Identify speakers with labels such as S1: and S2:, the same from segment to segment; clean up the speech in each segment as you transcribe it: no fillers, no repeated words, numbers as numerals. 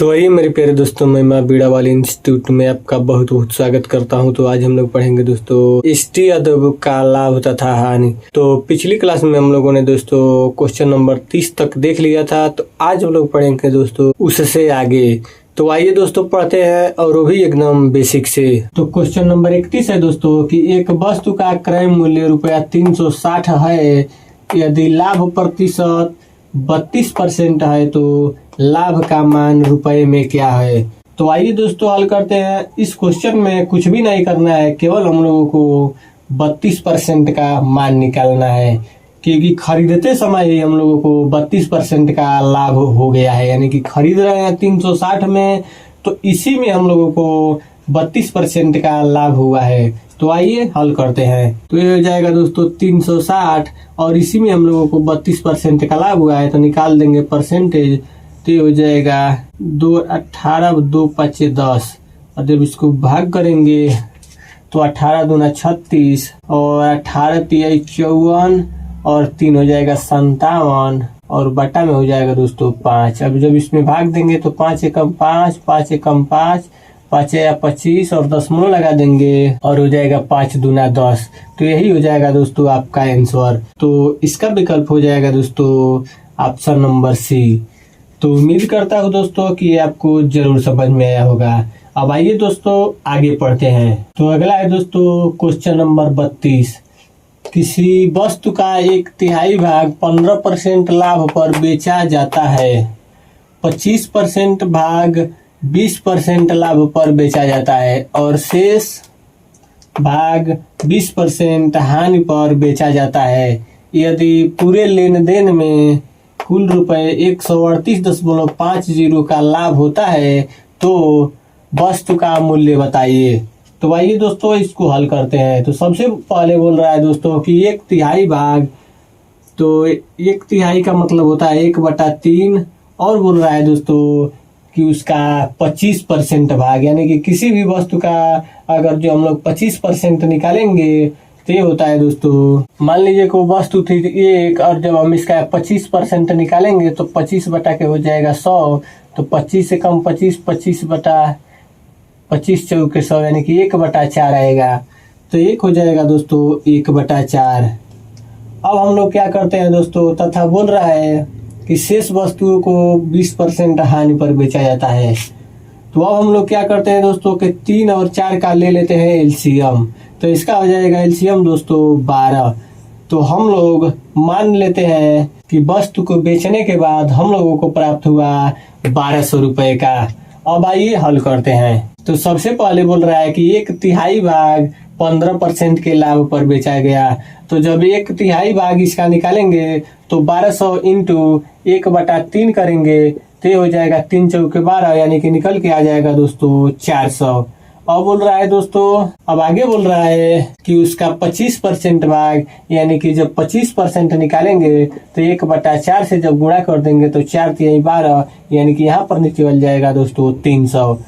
S1: तो वही मेरे प्यारे दोस्तों, मैं माँ बीड़ा वाली इंस्टीट्यूट में आपका बहुत बहुत स्वागत करता हूं। तो आज हम लोग पढ़ेंगे दोस्तों इष्टि अदब का लाभ तथा हानि। तो पिछली क्लास में हम लोगों ने दोस्तों क्वेश्चन नंबर 30 तक देख लिया था। तो आज हम लोग पढ़ेंगे दोस्तों उससे आगे। तो आइए दोस्तों पढ़ते हैं, और वो भी एकदम बेसिक से। तो क्वेश्चन नंबर 31 है दोस्तों कि एक वस्तु का क्रय मूल्य ₹360 है। यदि लाभ प्रतिशत 32% है तो लाभ का मान रुपए में क्या है। तो आइए दोस्तों हल करते हैं। इस क्वेश्चन में कुछ भी नहीं करना है, केवल हम लोगों को 32% का मान निकालना है, क्योंकि खरीदते समय ही हम लोगों को 32% का लाभ हो गया है। यानी कि खरीद रहे हैं 360 में, तो इसी में हम लोगों को 32% का लाभ हुआ है। तो आइए हल करते हैं। तो ये हो जाएगा दोस्तों 360, और इसी में हम लोगों को 32% का लाभ हुआ है। तो निकाल देंगे परसेंटेज। तो ये हो जाएगा 18, 2 5 10, और जब इसको भाग करेंगे तो 18 दूना 36, और 18 तिहाई 54, और 3 हो जाएगा 57, और बटा में हो जाएगा दोस्तों 5। अब जब इसमें भाग देंगे तो 5 एकम 5, 5 एकम 5, 5 या 25, और दशमलव लगा देंगे, और हो जाएगा 5 दूना 10। तो यही हो जाएगा दोस्तों आपका आंसर। तो इसका विकल्प हो जाएगा दोस्तों ऑप्शन नंबर सी। तो उम्मीद करता हूँ दोस्तों कि आपको जरूर समझ में आया होगा। अब आइए दोस्तों आगे पढ़ते हैं। तो अगला है दोस्तों क्वेश्चन नंबर 32। किसी वस्तु का 1/3 भाग 15% लाभ पर बेचा जाता है। 25% भाग 20% लाभ पर बेचा जाता है, और शेष भाग 20% हानि पर बेचा जाता है। यदि पूरे लेन देन में कुल रुपए 138.50 का लाभ होता है तो वस्तु का मूल्य बताइए। तो आइए दोस्तों इसको हल करते हैं। तो सबसे पहले बोल रहा है दोस्तों कि 1/3 भाग, तो 1/3 का मतलब होता है 1/3, और बोल रहा है दोस्तों कि उसका 25% भाग, यानी कि किसी भी वस्तु का अगर जो हम लोग 25% निकालेंगे तो ये होता है दोस्तों, मान लीजिए को वस्तु थी एक, और जब हम इसका 25% निकालेंगे तो 25 बटा के हो जाएगा 100। तो 25 से कम 25, 25 बटा 25 चौके 100, यानी कि 1/4 आएगा। तो एक हो जाएगा दोस्तों 1/4। अब हम लोग क्या करते हैं दोस्तों, तथा बोल रहा है कि शेष वस्तुओं को 20% हानि पर बेचा जाता है। तो अब हम लोग क्या करते हैं दोस्तों कि 3 और 4 का ले लेते हैं एलसीएम। तो इसका हो जाएगा एलसीएम दोस्तों 12। तो हम लोग मान लेते हैं कि वस्तु को बेचने के बाद हम लोगों को प्राप्त हुआ 1200 रुपए का। अब आइए हल करते हैं। तो सबसे पहले बोल रहा है कि 1/3 भाग 15% के लाभ पर बेचा गया। तो जब 1/3 भाग इसका निकालेंगे तो 1200 इंटू 1/3 करेंगे तो ये हो जाएगा 3 चौके 12, यानी कि निकल के आ जाएगा दोस्तों 400। अब बोल रहा है दोस्तों, अब आगे बोल रहा है कि उसका 25% भाग, यानी कि जब 25% निकालेंगे तो 1/4 से जब गुणा कर देंगे तो 4 तिहाई 12, यानी कि यहाँ पर निकल जाएगा दोस्तों 300।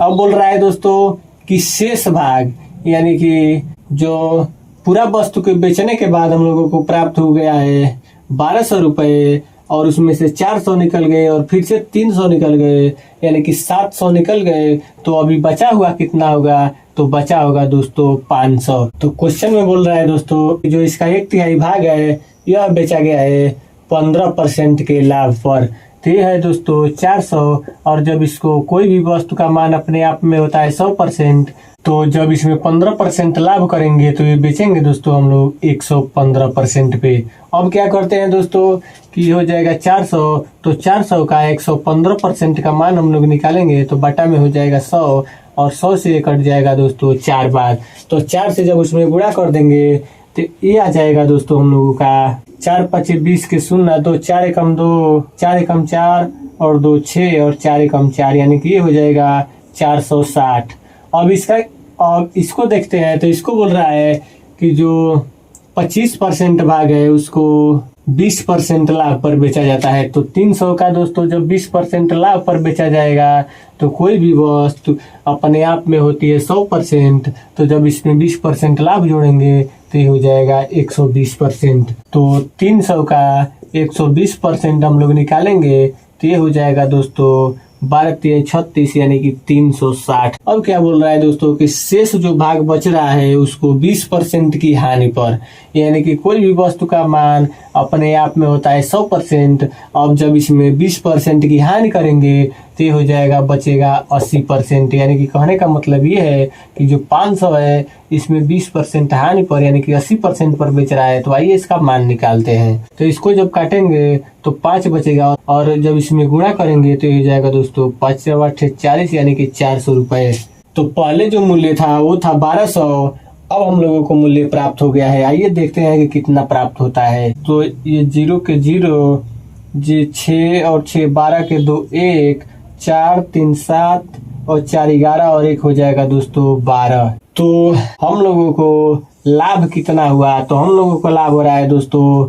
S1: अब बोल रहा है दोस्तों कि शेष भाग, यानी कि जो पूरा वस्तु को बेचने के बाद हम लोगों को प्राप्त हो गया है 1200 रुपए, और उसमें से 400 निकल गए और फिर से 300 निकल गए, यानी कि 700 निकल गए। तो अभी बचा हुआ कितना होगा, तो बचा होगा दोस्तों 500। तो क्वेश्चन में बोल रहा है दोस्तों जो इसका 1/3 भाग है यह बेचा गया है 15% के लाभ पर। तो ये है दोस्तों 400, और जब इसको कोई भी वस्तु का मान अपने आप में होता है 100%, तो जब इसमें 15% लाभ करेंगे तो ये बेचेंगे दोस्तों हम लोग 115% पे। अब क्या करते हैं दोस्तों कि हो जाएगा 400, तो 400 का 115% का मान हम लोग निकालेंगे तो बटा में हो जाएगा 100, और 100 से कट जाएगा दोस्तों 4 बार। तो 4 से जब उसमें गुणा कर देंगे तो ये आ जाएगा दोस्तों हम लोगों का 4 5 20 के 0, 2 4 एकम 2, 4 एकम 4, और 2 6, और 4 एकम 4, यानी कि ये हो जाएगा 460। अब इसको देखते हैं। तो इसको बोल रहा है कि जो 25% भाग है उसको 20% लाभ पर बेचा जाता है। तो 300 का दोस्तों जब 20% लाभ पर बेचा जाएगा तो कोई भी वस्तु अपने आप में होती है 100%, तो जब इसमें 20% लाभ जोड़ेंगे तो ये हो जाएगा 120%। तो 300 का 120% हम लोग निकालेंगे तो ये हो जाएगा दोस्तों 12 3 36 यानी कि 360। अब क्या बोल रहा है दोस्तों कि शेष जो भाग बच रहा है उसको 20% की हानि पर, यानी कि कोई भी वस्तु का मान अपने आप में होता है 100%। अब जब इसमें 20% की हानि करेंगे तो ये हो जाएगा बचेगा 80%। यानी कि कहने का मतलब ये है कि जो 500 है इसमें 20% हानि पर यानी कि 80% पर बेच रहा है। तो आइए इसका मान निकालते हैं। तो इसको जब काटेंगे तो 5 बचेगा और जब इसमें गुणा करेंगे तो ये हो जाएगा दोस्तों 5 8 40 यानी कि 400 रुपए। तो पहले जो मूल्य था वो था 1200, अब हम लोगों को मूल्य प्राप्त हो गया है। आइए देखते हैं कि कितना प्राप्त होता है। तो ये 0 के 0, जी 6 और 6 12 के 2 1, 4 3 7 और 4 11 और 1 हो जाएगा दोस्तों 12। तो हम लोगों को लाभ कितना हुआ? तो हम लोगों को लाभ हो रहा है दोस्तों,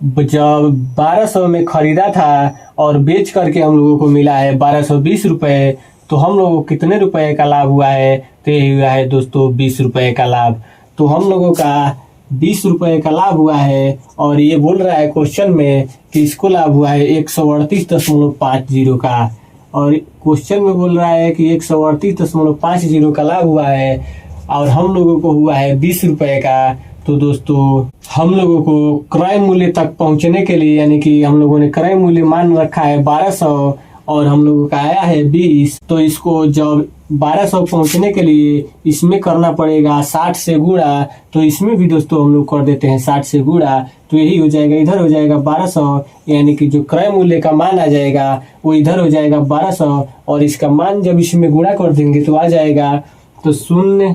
S1: जब 1200 में खरीदा था और बेच करके हम लोगों को मिला है 1220 रुपए, तो हम लोगों को कितने रुपए का लाभ हुआ है? तो ये हुआ है दोस्तों 20 रुपए का लाभ। तो हम लोगों का 20 रुपए का लाभ हुआ है और ये बोल रहा है क्वेश्चन में कि इसको लाभ हुआ है 138.50 का, और क्वेश्चन में बोल रहा है कि 138.50 का लाभ हुआ है और हम लोगों को हुआ है 20 रुपए का। तो दोस्तों हम लोगों को क्रय मूल्य तक पहुंचने के लिए, यानी कि हम लोगों ने क्रय मूल्य मान रखा है 1200 और हम लोगों का आया है 20, तो इसको जब 1200 पहुंचने के लिए इसमें करना पड़ेगा 60 से गुणा। तो इसमें भी दोस्तों हम लोग कर देते हैं 60 से गुणा, तो यही हो जाएगा, इधर हो जाएगा 1200, यानी कि जो क्रय मूल्य का मान आ जाएगा वो इधर हो जाएगा 1200 और इसका मान जब इसमें गुणा कर देंगे तो आ जाएगा, तो शून्य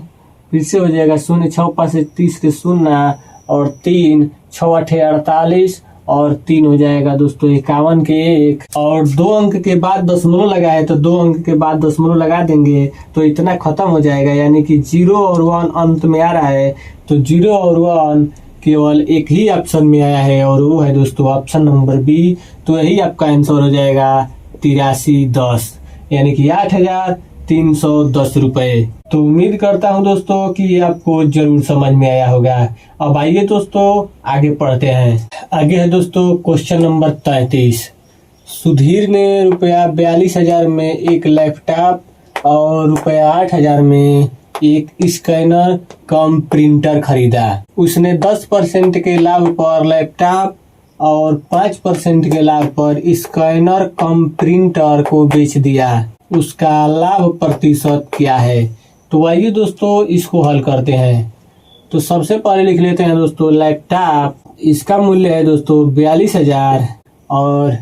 S1: फिर से हो जाएगा 0 6 5 30 के 0 और 3 6 8 48 और 3 हो जाएगा दोस्तों 51 के 1 और 2 अंक के बाद दशमलव लगा है तो 2 अंक के बाद दशमलव लगा देंगे तो इतना खत्म हो जाएगा। यानी कि 0 और 1 अंत में आ रहा है, तो 0 और 1 केवल एक ही ऑप्शन में आया है और वो है दोस्तों ऑप्शन नंबर बी। तो यही आपका आंसर हो जाएगा 8310 यानी कि 8310 रुपए। तो उम्मीद करता हूं दोस्तों कि ये आपको जरूर समझ में आया होगा। अब आइए दोस्तों आगे पढ़ते हैं। आगे है दोस्तों क्वेश्चन नंबर 33। सुधीर ने रुपया 42,000 में एक लैपटॉप और रुपया 8,000 में एक स्कैनर कम प्रिंटर खरीदा। उसने 10% के लाभ पर लैपटॉप और 5% के लाभ पर स्कैनर कम प्रिंटर को बेच दिया। उसका लाभ प्रतिशत क्या है? तो आइए दोस्तों इसको हल करते हैं। तो सबसे पहले लिख लेते हैं दोस्तों लैपटॉप, इसका मूल्य है दोस्तों 42,000 और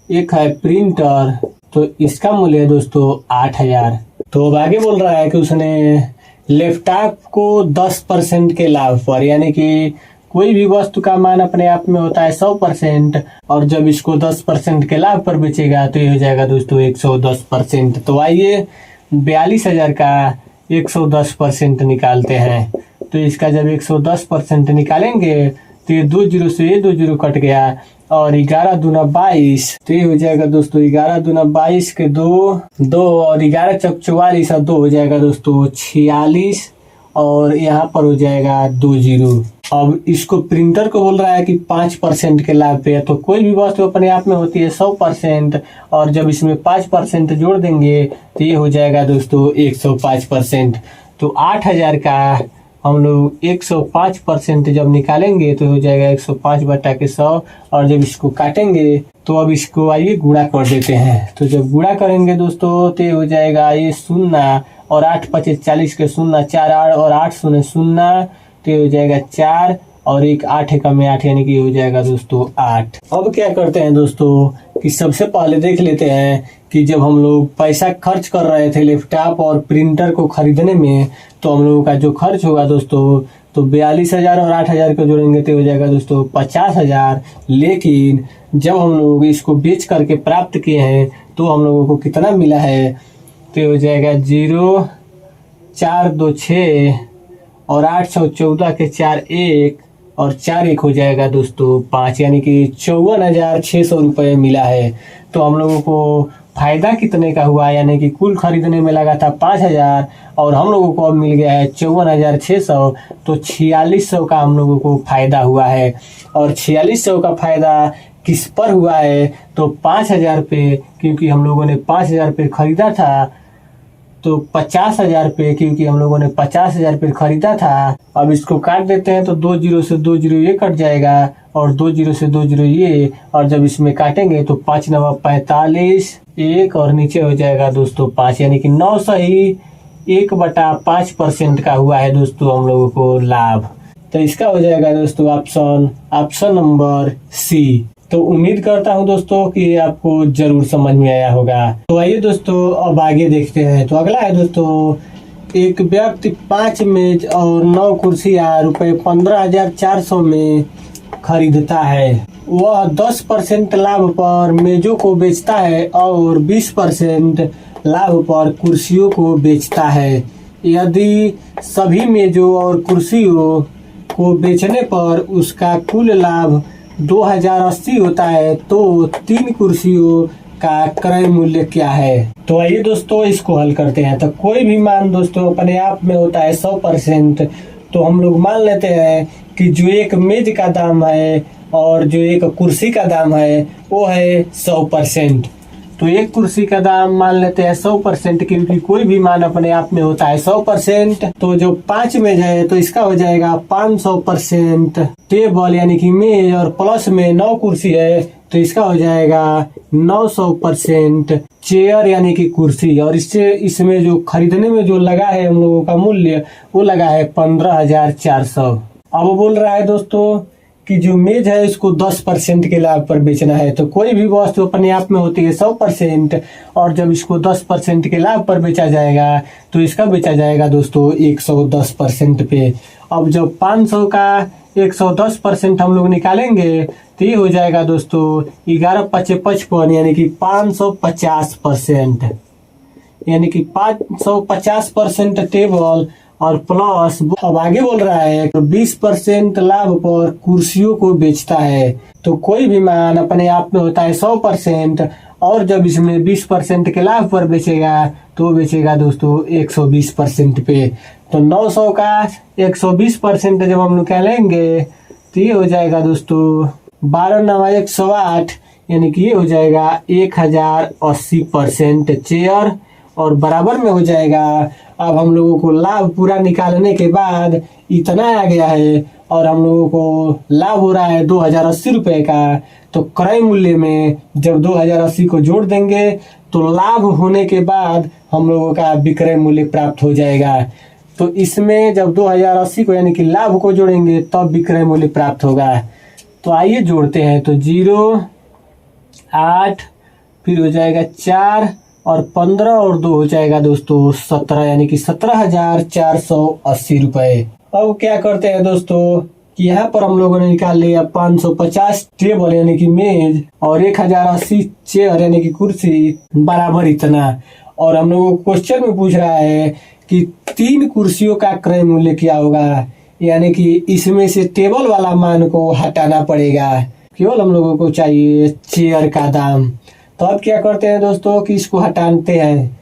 S1: एक है प्रिंटर तो इसका मूल्य है दोस्तों 8,000। तो अब आगे बोल रहा है कि उसने लैपटॉप को 10% के लाभ पर, यानी कि कोई भी वस्तु का मान अपने आप में होता है 100% और जब इसको 10% के लाभ पर बेचेगा तो ये हो जाएगा दोस्तों 110%। तो आइए 42,000 का 110% निकालते हैं। तो इसका जब 110% निकालेंगे तो ये 2 0 से ये 2 0 कट गया और 11 दूना 22, तो ये हो जाएगा दोस्तों 11 दूना 22 के 2 और 11 चौक 44 और 2 हो जाएगा दोस्तों 46 और यहाँ पर हो जाएगा 2 0। अब इसको प्रिंटर को बोल रहा है कि 5% के लाभ पे है, तो कोई भी वस्तु अपने आप में होती है 100% और जब इसमें 5% जोड़ देंगे तो ये हो जाएगा दोस्तों 105%। तो 8,000 का हम लोग 105% जब निकालेंगे तो हो जाएगा 105 बटा के 100 और जब इसको काटेंगे तो अब इसको आइए गुणा कर देते हैं। तो जब गुणा करेंगे दोस्तों तो ये हो जाएगा ये 0 और 8 5 40 के 0 4 8 और 8 0 0 तो ये हो जाएगा 4 और एक 8 एकम में 8 यानी कि हो जाएगा दोस्तों 8। अब क्या करते हैं दोस्तों कि सबसे पहले देख लेते हैं कि जब हम लोग पैसा खर्च कर रहे थे लैपटॉप और प्रिंटर को खरीदने में तो हम लोगों का जो खर्च होगा दोस्तों तो 42,000 और 8,000 को जोड़ेंगे तो हो जाएगा दोस्तों 50,000। लेकिन जब हम लोग इसको बेच करके प्राप्त किए हैं तो हम लोगों को कितना मिला है? तो हो जाएगा 0 4 2 6 और 8 6 14 के 4 1 और 4 1 हो जाएगा दोस्तों 5 यानी कि 54,600 रुपये मिला है। तो हम लोगों को फायदा कितने का हुआ? यानी कि कुल खरीदने में लगा था 5,000 और हम लोगों को अब मिल गया है 54,600, तो 4600 का हम लोगों को फायदा हुआ है। और 4600 का फायदा किस पर हुआ है, तो 5,000 पे, क्योंकि हम लोगों ने 5,000 पे खरीदा था। तो 50,000 पे, क्योंकि हम लोगों ने 50,000 पे खरीदा था। अब इसको काट देते हैं तो 2 जीरो से 2 जीरो ये कट जाएगा और 2 जीरो से 2 जीरो ये, और जब इसमें काटेंगे तो 5 9 45 एक और नीचे हो जाएगा दोस्तों 5, यानी कि 9 सही 1/5% का हुआ है दोस्तों हम लोगों को लाभ। तो इसका हो जाएगा दोस्तों ऑप्शन नंबर सी। तो उम्मीद करता हूं दोस्तों कि आपको जरूर समझ में आया होगा। तो आइए दोस्तों अब आगे देखते हैं। तो अगला है दोस्तों, एक व्यक्ति 5 मेज और 9 कुर्सियां रुपए 15,400 में खरीदता है। वह 10% लाभ पर मेजों को बेचता है और 20% लाभ पर कुर्सियों को बेचता है। यदि सभी मेजों और कुर्सियों को बेचने पर उसका कुल लाभ 2080 होता है, तो 3 कुर्सियों का क्रय मूल्य क्या है? तो आइए दोस्तों इसको हल करते हैं। तो कोई भी मान दोस्तों अपने आप में होता है 100%। तो हम लोग मान लेते हैं कि जो एक मेज का दाम है और जो एक कुर्सी का दाम है वो है 100%। तो एक कुर्सी का दाम मान लेते हैं 100%, क्योंकि कोई भी मान अपने आप में होता है 100%। तो जो 5 मेज है तो इसका हो जाएगा 500%। टेबल यानी कि मेज और प्लस में 9 कुर्सी है तो इसका हो जाएगा 900%। चेयर यानी कि कुर्सी, और इसमें जो खरीदने में जो लगा है हम लोगों का मूल्य वो लगा है 15,400। अब वो बोल रहा है दोस्तों कि जो मेज है इसको 10% के लाभ पर बेचना है। तो कोई भी वस्तु अपने आप में होती है 100%, और जब इसको 10% के लाभ पर बेचा जाएगा तो इसका बेचा जाएगा दोस्तों 110% पे। अब जब 500 का 110% हम लोग निकालेंगे तो ये हो जाएगा दोस्तों 11 5 55, यानी कि 550%, यानी कि 550% टेबल और प्लस। अब आगे बोल रहा है तो 20% लाभ पर कुर्सियों को बेचता है। तो कोई भी मान अपने आप में होता है 100%, और जब इसमें 20% के लाभ पर बेचेगा तो बेचेगा दोस्तों 120% पे। तो 900 का 120% जब हम निकालेंगे तो ये हो जाएगा दोस्तों 12 9 108, यानी कि ये हो जाएगा 1080% चेयर, और बराबर में हो जाएगा। अब हम लोगों को लाभ पूरा निकालने के बाद इतना आ गया है और हम लोगों को लाभ हो रहा है 2080 रुपए का। तो क्रय मूल्य में जब 2080 को जोड़ देंगे तो लाभ होने के बाद हम लोगों का विक्रय मूल्य प्राप्त हो जाएगा। तो इसमें जब 2080 को यानी कि लाभ को जोड़ेंगे तब विक्रय मूल्य प्राप्त होगा। तो आइए जोड़ते हैं। तो 0 8 फिर हो जाएगा 4 और 15 और 2 हो जाएगा दोस्तों 17, यानी कि 17,480 रुपए। अब क्या करते हैं दोस्तों कि यहाँ पर हम लोगों ने निकाल लिया 550 टेबल यानी कि मेज और 1080 चेयर यानी कि कुर्सी बराबर इतना। और हम लोगों को क्वेश्चन में पूछ रहा है कि 3 कुर्सियों का क्रय मूल्य क्या होगा, यानी कि इसमें से टेबल वाला मान को हटाना पड़ेगा, केवल हम लोगों को चाहिए चेयर का दाम। तो अब क्या करते हैं दोस्तों कि इसको हटाते हैं।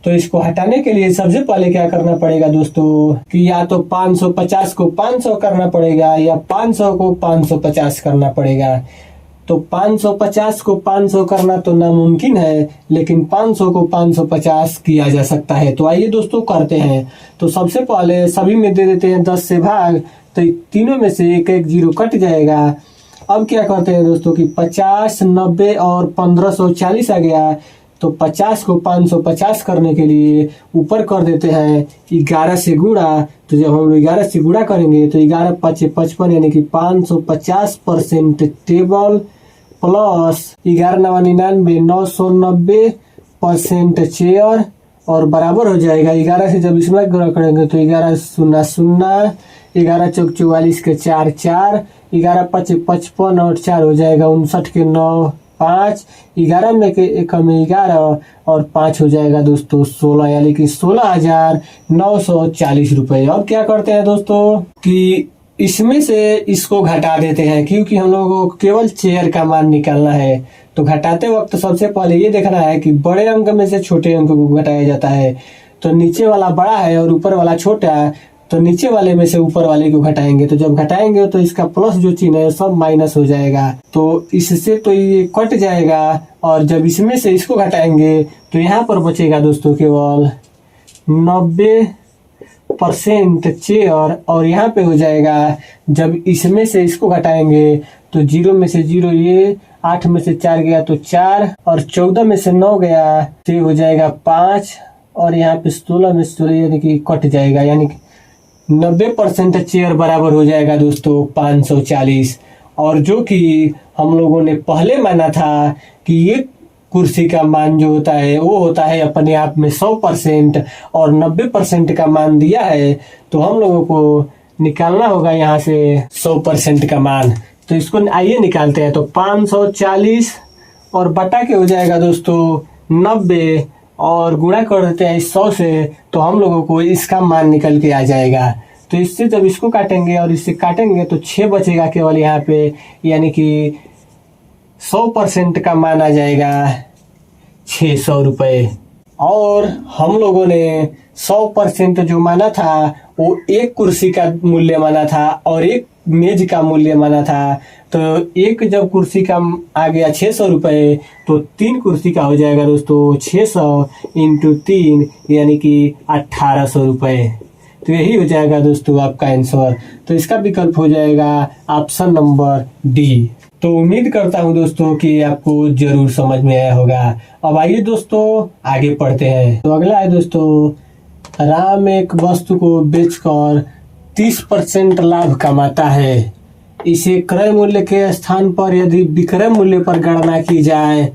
S1: तो इसको हटाने के लिए सबसे पहले क्या करना पड़ेगा दोस्तों कि या तो 550 को 500 करना पड़ेगा या 500 को 550 करना पड़ेगा। तो 550 को 500 करना तो नामुमकिन है, लेकिन 500 को 550 किया जा सकता है। तो आइए दोस्तों करते हैं। तो सबसे पहले सभी में दे देते हैं 10 से भाग, तो तीनों में से एक एक जीरो कट जाएगा। अब क्या करते हैं दोस्तों कि 50 90 और 1540 आ गया। तो 50 को 550 करने के लिए ऊपर कर देते हैं 11 से गुणा। तो जब हम 11 से गुणा करेंगे तो 11 5 55 यानी कि 550% टेबल प्लस 11 9 99 990% चेयर और बराबर हो जाएगा 11 से जब इसमें गुणा करेंगे तो 11 0 0 11 चौक 44 के 4 4 11 5 55 और 4 हो जाएगा 59 के 9 5 11 में के एक में 11 और 5 हो जाएगा दोस्तों 16, यानी कि 16,940 रुपए। अब क्या करते हैं दोस्तों कि इसमें से इसको घटा देते हैं, क्योंकि हम लोगों को केवल चेयर का मान निकालना है। तो घटाते वक्त सबसे पहले ये देखना है कि बड़े अंक में से छोटे अंक को घटाया जाता है। तो नीचे वाला बड़ा है और ऊपर वाला छोटा, तो नीचे वाले में से ऊपर वाले को घटाएंगे, तो जब घटाएंगे तो इसका प्लस जो चिन्ह है सब माइनस हो जाएगा, तो इससे तो ये कट जाएगा। और जब इसमें से इसको घटाएंगे तो यहाँ पर बचेगा दोस्तों केवल 90% चेयर। और यहाँ पे हो जाएगा, जब इसमें से इसको घटाएंगे तो 0 में से 0 ये, 8 में से 4 गया तो 4, और 14 में से 9 गया तो हो जाएगा 5, और यहाँ पे 16 में से 16 यानी कि कट जाएगा, यानी कि 90% चेयर बराबर हो जाएगा दोस्तों 540। और जो कि हम लोगों ने पहले माना था कि एक कुर्सी का मान जो होता है वो होता है अपने आप में 100%, और 90% का मान दिया है, तो हम लोगों को निकालना होगा यहाँ से 100% का मान। तो इसको आइए निकालते हैं। तो 540 और बटा के हो जाएगा दोस्तों 90, और गुणा कर देते हैं 100 से, तो हम लोगों को इसका मान निकल के आ जाएगा। तो इससे जब इसको काटेंगे और इससे काटेंगे तो 6 बचेगा केवल यहाँ पे, यानी कि 100% का मान आ जाएगा 600 रुपये। और हम लोगों ने 100% जो माना था वो एक कुर्सी का मूल्य माना था और एक मेज का मूल्य माना था। तो एक जब कुर्सी का आ गया 600 रुपये, तो 3 कुर्सी का हो जाएगा दोस्तों 600 इंटू 3 यानी कि 1800 रुपये। तो यही हो जाएगा दोस्तों आपका आंसर। तो इसका विकल्प हो जाएगा ऑप्शन नंबर डी। तो उम्मीद करता हूं दोस्तों कि आपको जरूर समझ में आया होगा। अब आइए दोस्तों आगे पढ़ते हैं। तो अगला है दोस्तों, राम एक वस्तु को बेचकर 30% लाभ कमाता है। इसे क्रय मूल्य के स्थान पर यदि विक्रय मूल्य पर गणना की जाए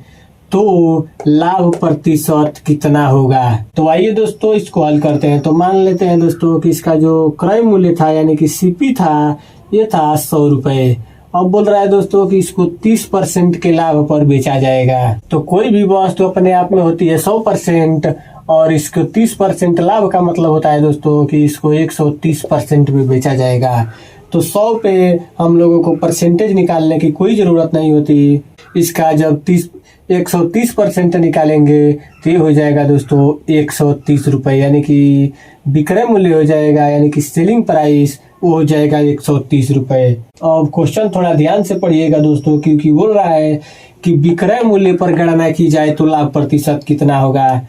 S1: तो लाभ प्रतिशत कितना होगा। तो आइए दोस्तों इसको हल करते हैं। तो मान लेते हैं दोस्तों कि इसका जो क्रय मूल्य था यानी कि सीपी था, ये था 100 रुपये। अब बोल रहा है दोस्तों कि इसको 30% के लाभ पर बेचा जाएगा। तो कोई भी वस्तु अपने आप में होती है 100%, और इसको 30% लाभ का मतलब होता है दोस्तों कि इसको 130% में बेचा जाएगा। तो 100 पे हम लोगों को परसेंटेज निकालने की कोई जरूरत नहीं होती। इसका जब 130% निकालेंगे तो ये हो जाएगा दोस्तों 130 रुपये, यानी कि विक्रय मूल्य हो जाएगा, यानी कि सेलिंग प्राइस वो हो जाएगा 130 रुपये। अब क्वेश्चन थोड़ा ध्यान से पढ़िएगा दोस्तों, क्योंकि बोल रहा है कि विक्रय मूल्य पर गणना की जाए तो लाभ प्रतिशत कितना होगा।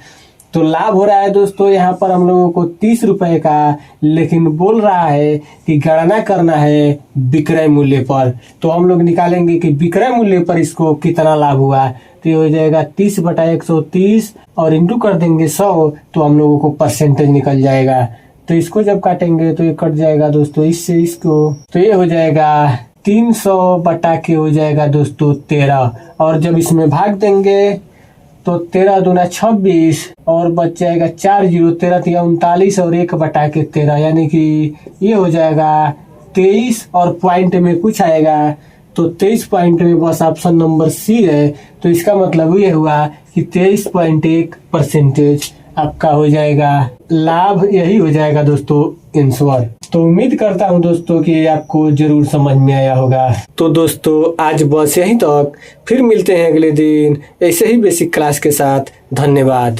S1: तो लाभ हो रहा है दोस्तों यहाँ पर हम लोगों को 30 रुपए का, लेकिन बोल रहा है कि गणना करना है विक्रय मूल्य पर। तो हम लोग निकालेंगे कि विक्रय मूल्य पर इसको कितना लाभ हुआ। तो ये हो जाएगा 30/130 और इंटू कर देंगे 100, तो हम लोगों को परसेंटेज निकल जाएगा। तो इसको जब काटेंगे तो ये कट जाएगा दोस्तों इससे इसको, तो ये हो जाएगा 300 बटा के हो जाएगा दोस्तों 13, और जब इसमें भाग देंगे तो 13 दूना 26 और बच जाएगा 4 0, 13 3 39 और 1 बटा के 13, यानी कि ये हो जाएगा 23 और पॉइंट में कुछ आएगा तो 23 पॉइंट में बस ऑप्शन नंबर सी है। तो इसका मतलब ये हुआ कि 23.1% आपका हो जाएगा लाभ। यही हो जाएगा दोस्तों आंसर। तो उम्मीद करता हूं दोस्तों कि आपको जरूर समझ में आया होगा। तो दोस्तों आज बस यहीं तक, फिर मिलते हैं अगले दिन ऐसे ही बेसिक क्लास के साथ। धन्यवाद।